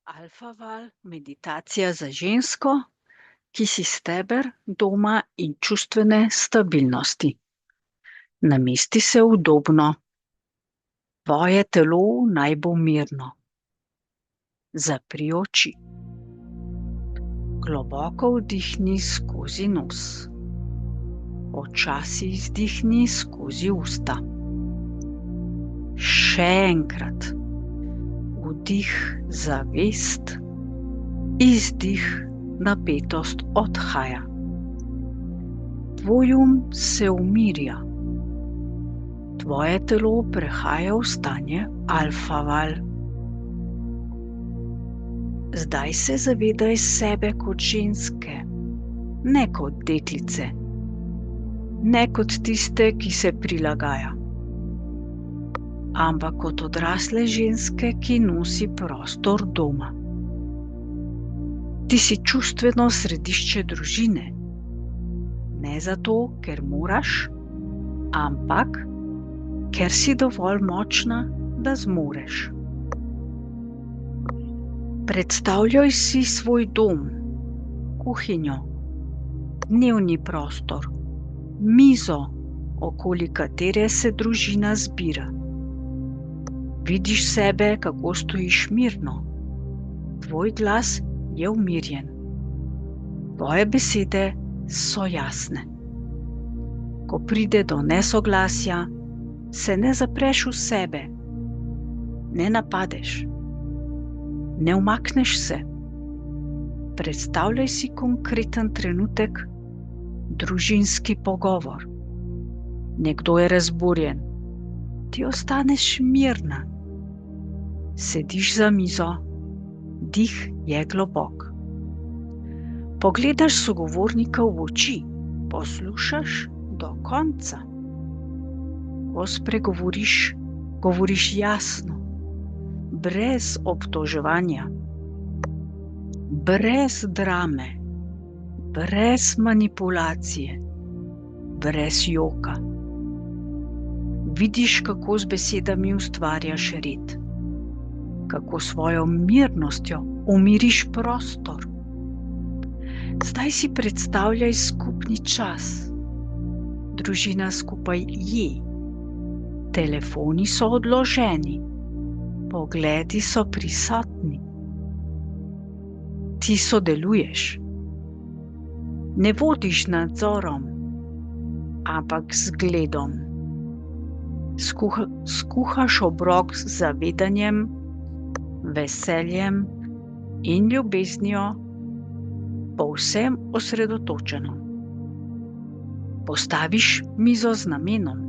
Alfa val, meditacija za žensko, ki si steber doma in čustvene stabilnosti. Namesti se udobno. Tvoje telo naj bo mirno. Zapri oči. Globoko vdihni skozi nos. Počasi izdihni skozi usta. Še enkrat. Vdih zavest, izdih napetost odhaja. Tvoj se umirja. Tvoje telo prehaja v stanje alfa val. Zdaj se zavedaj sebe kot ženske, ne kot deklice, ne kot tiste, ki se prilagaja, ampak kot odrasle ženske, ki nosi prostor doma. Ti si čustveno središče družine, ne zato, ker moraš, ampak ker si dovolj močna, da zmoreš. Predstavljaj si svoj dom, kuhinjo, dnevni prostor, mizo, okoli katere se družina zbira. Vidiš sebe, kako stojiš mirno. Tvoj glas je umirjen. Tvoje besede so jasne. Ko pride do nesoglasja, se ne zapreš v sebe, ne napadeš, ne umakneš se. Predstavljaj si konkreten trenutek, družinski pogovor. Nekdo je razburjen, ti ostaneš mirna. Sediš za mizo, dih je globok. Pogledaš sogovornika v oči, poslušaš do konca. Ko spregovoriš, govoriš jasno, brez obtoževanja, brez drame, brez manipulacije, brez joka. Vidiš, kako z besedami ustvarjaš red, kako svojo mirnostjo umiriš prostor. Zdaj si predstavljaj skupni čas. Družina skupaj je. Telefoni so odloženi, pogledi so prisotni. Ti sodeluješ. Ne vodiš nadzorom, ampak zgledom. Skuhaš obrok z zavedanjem, veseljem in ljubeznijo, povsem osredotočeno. Postaviš mizo z namenom.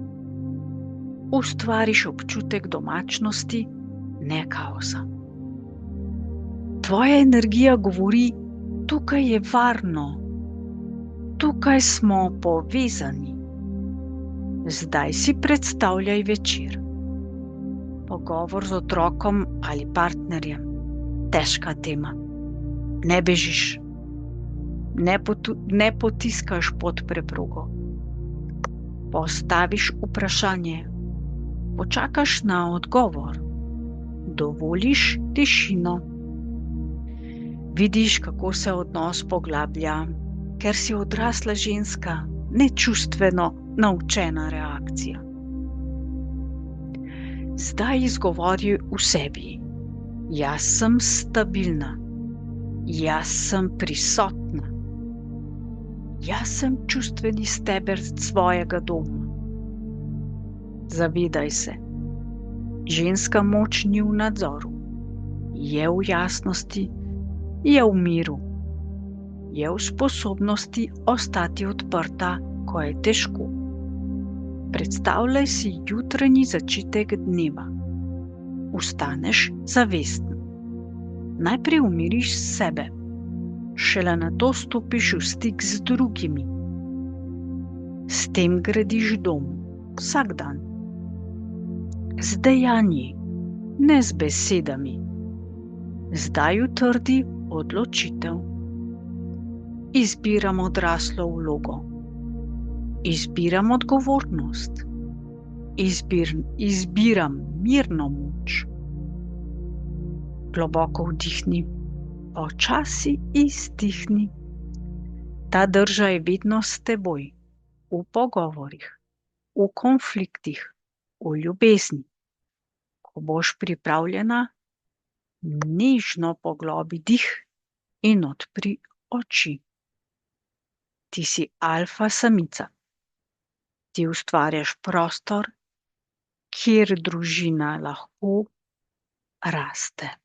Ustvariš občutek domačnosti, ne kaosa. Tvoja energija govori, tukaj je varno, tukaj smo povezani. Zdaj si predstavljaj večer. Pogovor z otrokom ali partnerjem. Težka tema. Ne bežiš. Ne potiskaš pod preprogo. Postaviš vprašanje. Počakaš na odgovor. Dovoliš tišino. Vidiš, kako se odnos poglablja, ker si odrasla ženska, ne čustveno naučena reakcija. Zdaj izgovori v sebi. Jaz sem stabilna. Jaz sem prisotna. Jaz sem čustveni steber svojega doma. Zavedaj se. Ženska moč ni v nadzoru. Je v jasnosti, je v miru. Je v sposobnosti ostati odprta, ko je težko. Predstavljaj si jutranji začetek dneva. Vstaneš zavesten. Najprej umiriš sebe, šele nato stopiš v stik z drugimi. S tem gradiš dom, vsak dan. Z dejanji, ne z besedami. Zdaj utrdi odločitev. Izbiram odraslo vlogo. Izbiram odgovornost. Izbiram mirno moč. Globoko vdihni, počasi izdihni. Ta drža je vedno s teboj, v pogovorih, v konfliktih, v ljubezni. Ko boš pripravljena, nežno poglobi dih in odpri oči. Ti si alfa samica. Ti ustvarjaš prostor, kjer družina lahko raste.